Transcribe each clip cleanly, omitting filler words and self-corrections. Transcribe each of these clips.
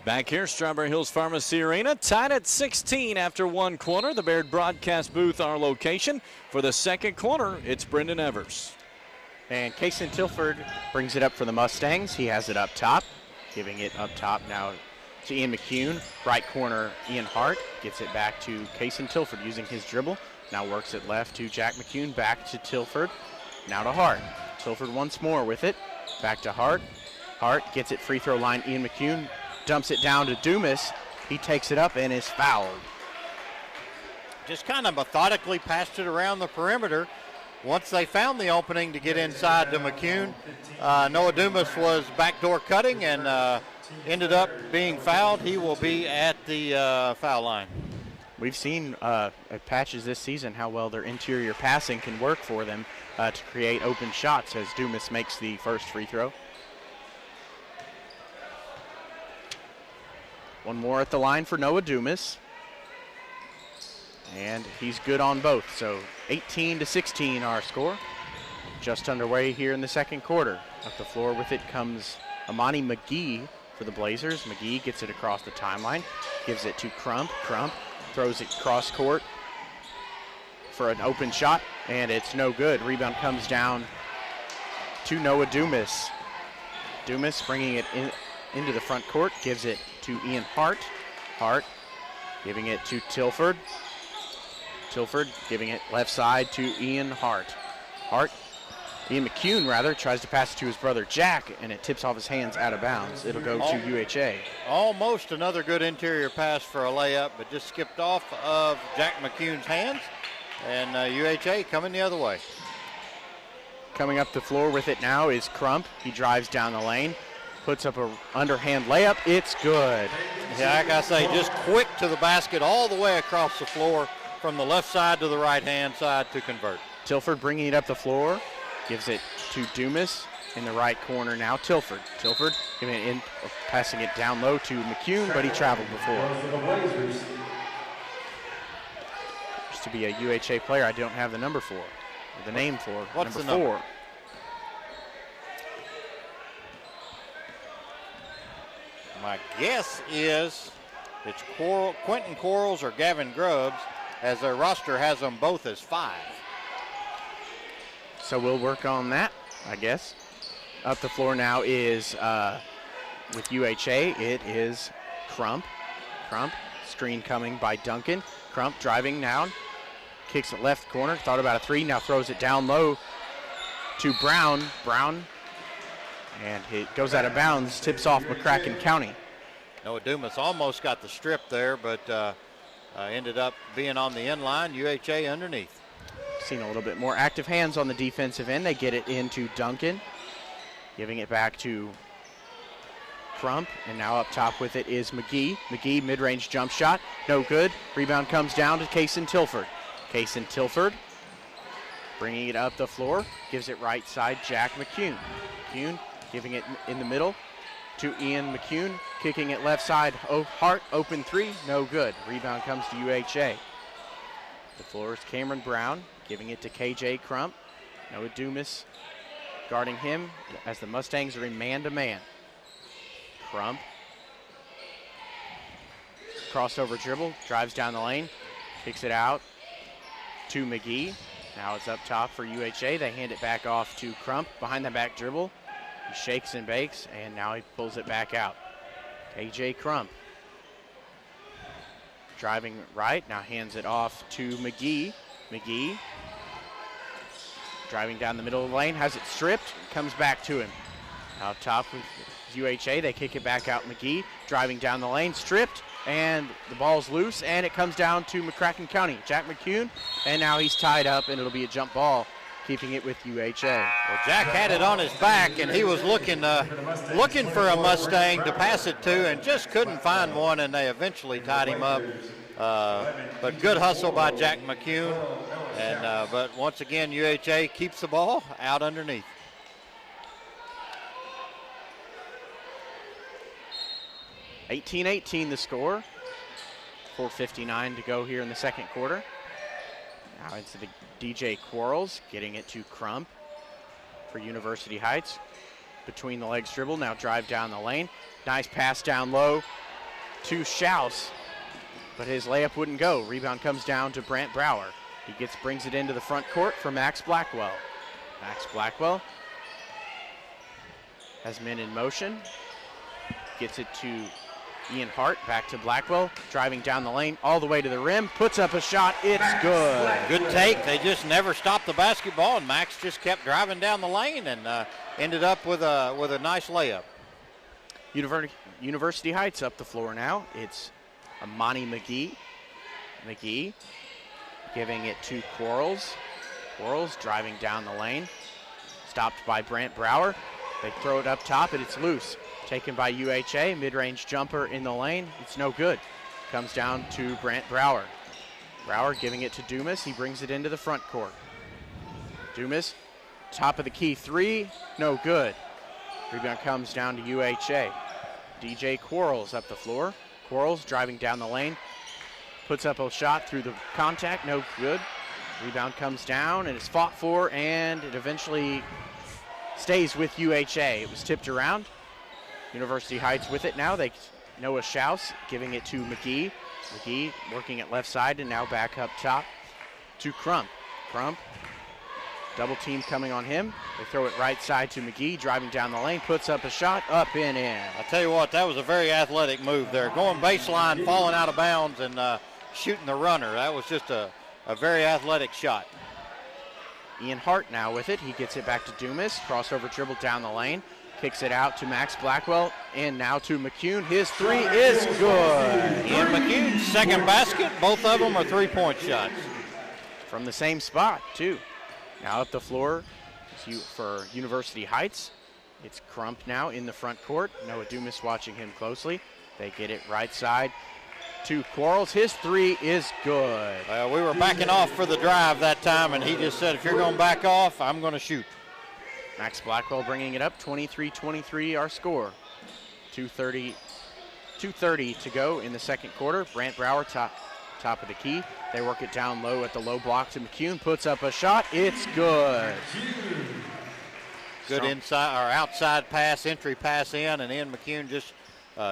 Back here, Strawberry Hills Pharmacy Arena, tied at 16 after one quarter. The Baird broadcast booth, our location. For the second quarter, it's Brenden Evers. And Kaysen Tilford brings it up for the Mustangs. He has it up top, giving it up top now to Ian McCune. Right corner, Ian Hart gets it back to Kaysen Tilford using his dribble. Now works it left to Jack McCune, back to Tilford. Now to Hart. Tilford once more with it. Back to Hart. Hart gets it free throw line. Ian McCune dumps it down to Dumas. He takes it up and is fouled. Just kind of methodically passed it around the perimeter. Once they found the opening to get inside to McCune, Noah Dumas was backdoor cutting and ended up being fouled. He will be at the foul line. We've seen at Patches this season how well their interior passing can work for them to create open shots as Dumas makes the first free throw. One more at the line for Noah Dumas. And he's good on both. So 18-16 our score. Just underway here in the second quarter. Up the floor with it comes Amani McGee for the Blazers. McGee gets it across the timeline. Gives it to Crump. Crump throws it cross court for an open shot. And it's no good. Rebound comes down to Noah Dumas. Dumas bringing it into the front court. Gives it to Ian Hart. Hart giving it to Tilford. Tilford giving it left side to Ian Hart. Ian McCune rather, tries to pass it to his brother Jack, and it tips off his hands out of bounds. It'll go to UHA. Almost another good interior pass for a layup, but just skipped off of Jack McCune's hands, and UHA coming the other way. Coming up the floor with it now is Crump. He drives down the lane, puts up a underhand layup. It's good. Yeah, like I say, just quick to the basket all the way across the floor from the left side to the right-hand side to convert. Tilford bringing it up the floor, gives it to Dumas in the right corner now. Tilford giving it in, passing it down low to McCune, but he traveled before. Used to be a UHA player I don't have the number for, or the name for. What's number the number? 4. My guess is it's Quentin Quarles or Gavin Grubbs, as their roster has them both as 5. So we'll work on that, I guess. Up the floor now is, with UHA, it is Crump. Screen coming by Duncan. Crump driving down, kicks it left corner, thought about a 3, now throws it down low to Brown. And it goes out of bounds, tips off McCracken County. Noah Dumas almost got the strip there, but ended up being on the end line. UHA underneath. Seen a little bit more active hands on the defensive end. They get it into Duncan, giving it back to Crump, and now up top with it is McGee. McGee, mid-range jump shot, no good. Rebound comes down to Kaysen Tilford. Kaysen Tilford bringing it up the floor, gives it right side, Jack McCune. McCune giving it in the middle to Ian McCune, kicking it left side. Hart, open 3, no good. Rebound comes to UHA. The floor is Cameron Brown, giving it to KJ Crump. Noah Dumas guarding him as the Mustangs are in man-to-man. Crump, crossover dribble, drives down the lane, kicks it out to McGee. Now it's up top for UHA. They hand it back off to Crump, behind the back dribble. He shakes and bakes, and now he pulls it back out. KJ Crump driving right, now hands it off to McGee. McGee driving down the middle of the lane, has it stripped, comes back to him. Out top with UHA, they kick it back out. McGee driving down the lane, stripped, and the ball's loose, and it comes down to McCracken County. Jack McCune, and now he's tied up, and it'll be a jump ball, keeping it with UHA. Well, Jack had it on his back, and he was looking for a Mustang to pass it to, and just couldn't find one, and they eventually tied him up. But good hustle by Jack McCune, and but once again, UHA keeps the ball out underneath. (18-18) the score. 4:59 to go here in the second quarter. Now into the DJ Quarles, getting it to Crump for University Heights. Between the legs dribble, now drive down the lane. Nice pass down low to Schaus, but his layup wouldn't go. Rebound comes down to Brant Brower. He brings it into the front court for Max Blackwell. Max Blackwell has men in motion. Gets it to Ian Hart, back to Blackwell, driving down the lane all the way to the rim, puts up a shot, it's good. Good take, they just never stopped the basketball, and Max just kept driving down the lane and ended up with a nice layup. University Heights up the floor now. It's Amani McGee. McGee giving it to Quarles. Quarles driving down the lane, stopped by Brant Brower. They throw it up top and it's loose. Taken by UHA, mid-range jumper in the lane, it's no good. Comes down to Brant Brower. Brower giving it to Dumas, he brings it into the front court. Dumas, top of the key three, no good. Rebound comes down to UHA. DJ Quarles up the floor. Quarles driving down the lane, puts up a shot through the contact, no good. Rebound comes down and it's fought for, and it eventually stays with UHA. It was tipped around. University Heights with it now. Noah Schaus giving it to McGee. McGee working at left side and now back up top to Crump. Crump, double team coming on him. They throw it right side to McGee, driving down the lane, puts up a shot, up and in. I tell you what, that was a very athletic move there. Going baseline, falling out of bounds, and shooting the runner. That was just a very athletic shot. Ian Hart now with it. He gets it back to Dumas. Crossover dribble down the lane. Kicks it out to Max Blackwell, and now to McCune. His three is good. Ian McCune's second basket. Both of them are three-point shots. From the same spot, too. Now up the floor for University Heights. It's Crump now in the front court. Noah Dumas watching him closely. They get it right side to Quarles. His three is good. We were backing off for the drive that time, and he just said, if you're going to back off, I'm going to shoot. Max Blackwell bringing it up, 23-23 our score. 2:30 to go in the second quarter. Brant Brower top of the key. They work it down low at the low block to McCune. Puts up a shot. It's good. Good inside or outside pass, entry pass in, and then McCune just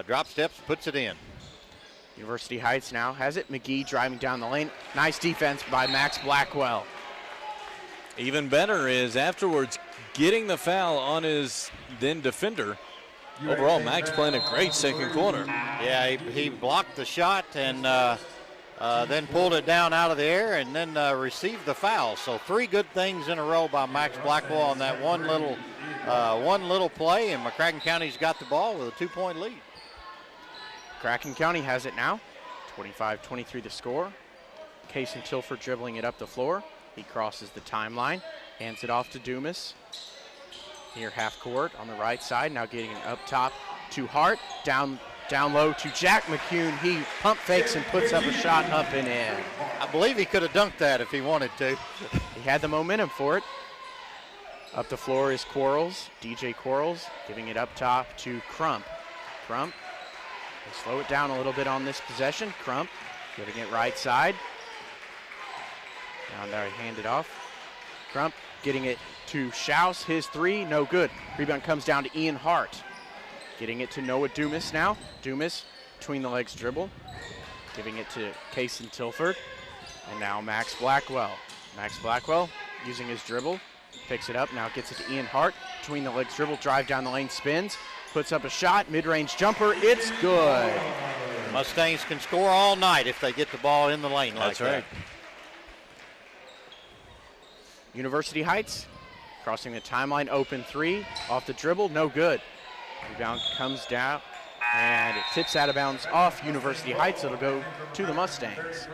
drop steps, puts it in. University Heights now has it. McGee driving down the lane. Nice defense by Max Blackwell. Even better is afterwards getting the foul on his then defender. Overall, Max playing a great second quarter. Yeah, he blocked the shot and then pulled it down out of the air and then received the foul. So three good things in a row by Max Blackwell on that one little play, and McCracken County's got the ball with a 2-point lead. McCracken County has it now. 25-23 the score. Case and Tilford dribbling it up the floor. He crosses the timeline, hands it off to Dumas. Here half court on the right side, now getting it up top to Hart. Down low to Jack McCune. He pump fakes and puts up a shot up and in. I believe he could have dunked that if he wanted to. He had the momentum for it. Up the floor is Quarles, DJ Quarles, giving it up top to Crump. Crump, they slow it down a little bit on this possession. Crump giving it right side. Now they hand it off. Crump getting it to Schaus. His three, no good. Rebound comes down to Ian Hart. Getting it to Noah Dumas now. Dumas between the legs dribble. Giving it to Case and Tilford. And now Max Blackwell. Max Blackwell using his dribble. Picks it up, now gets it to Ian Hart. Between the legs dribble, drive down the lane, spins. Puts up a shot, mid-range jumper, it's good. Mustangs can score all night if they get the ball in the lane like that. That's right. University Heights crossing the timeline, open three, off the dribble, no good. Rebound comes down, and it tips out of bounds off University Heights. It'll go to the Mustangs.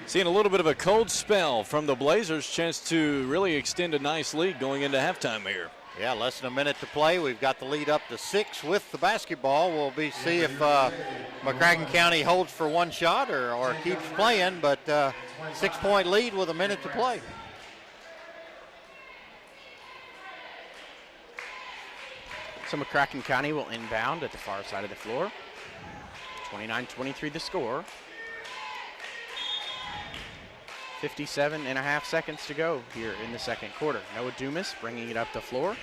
Seeing a little bit of a cold spell from the Blazers. Chance to really extend a nice lead going into halftime here. Yeah, less than a minute to play. We've got the lead up to 6 with the basketball. We'll see if McCracken County holds for one shot or keeps playing, but 6-point lead with a minute to play. So McCracken County will inbound at the far side of the floor. 29-23 the score. 57.5 seconds to go here in the second quarter. Noah Dumas bringing it up the floor.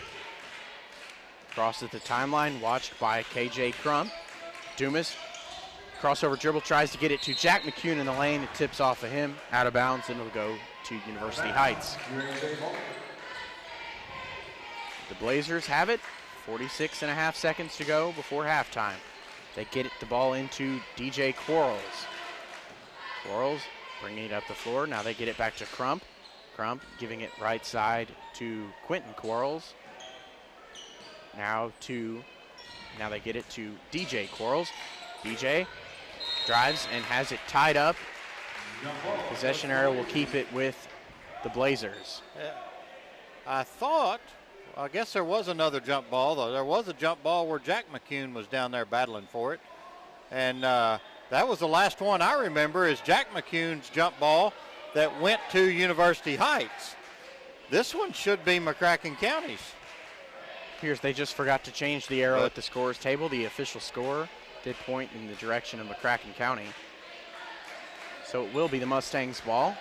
Crosses the timeline, watched by KJ Crump. Dumas crossover dribble, tries to get it to Jack McCune in the lane. It tips off of him, out of bounds, and it'll go to University Heights. The Blazers have it. 46.5 seconds to go before halftime. They get the ball into DJ Quarles. Quarles bringing it up the floor. Now they get it back to Crump. Crump giving it right side to Quentin Quarles. Now they get it to DJ Quarles. DJ drives and has it tied up. Possession area will keep it with the Blazers. I guess there was another jump ball, though. There was a jump ball where Jack McCune was down there battling for it. And that was the last one I remember is Jack McCune's jump ball that went to University Heights. This one should be McCracken County's. Appears they just forgot to change the arrow at the scorer's table. The official score did point in the direction of McCracken County. So it will be the Mustangs' ball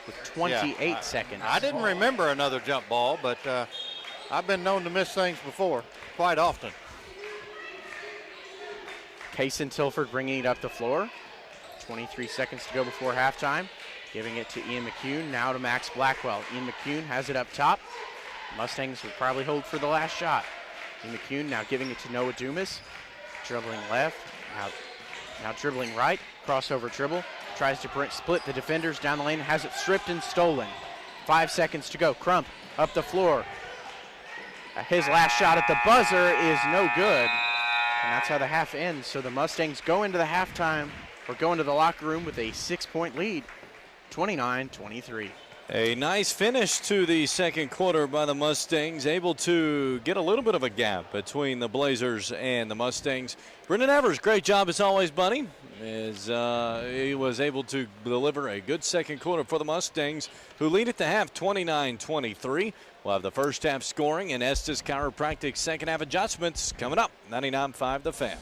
with 28 seconds. I didn't remember another jump ball, but I've been known to miss things before, quite often. Kaysen Tilford bringing it up the floor. 23 seconds to go before halftime. Giving it to Ian McCune, now to Max Blackwell. Ian McCune has it up top. Mustangs will probably hold for the last shot. Ian McCune now giving it to Noah Dumas. Dribbling left, now dribbling right. Crossover dribble. Tries to split the defenders down the lane, has it stripped and stolen. 5 seconds to go. Crump up the floor. His last shot at the buzzer is no good. And that's how the half ends. So the Mustangs go into the halftime, or go into the locker room with a 6-point lead, 29-23. A nice finish to the second quarter by the Mustangs, able to get a little bit of a gap between the Blazers and the Mustangs. Brenden Evers, great job as always, buddy, as he was able to deliver a good second quarter for the Mustangs, who lead at the half 29-23. We'll have the first half scoring and Estes Chiropractic second half adjustments coming up. 99.5 The Fan.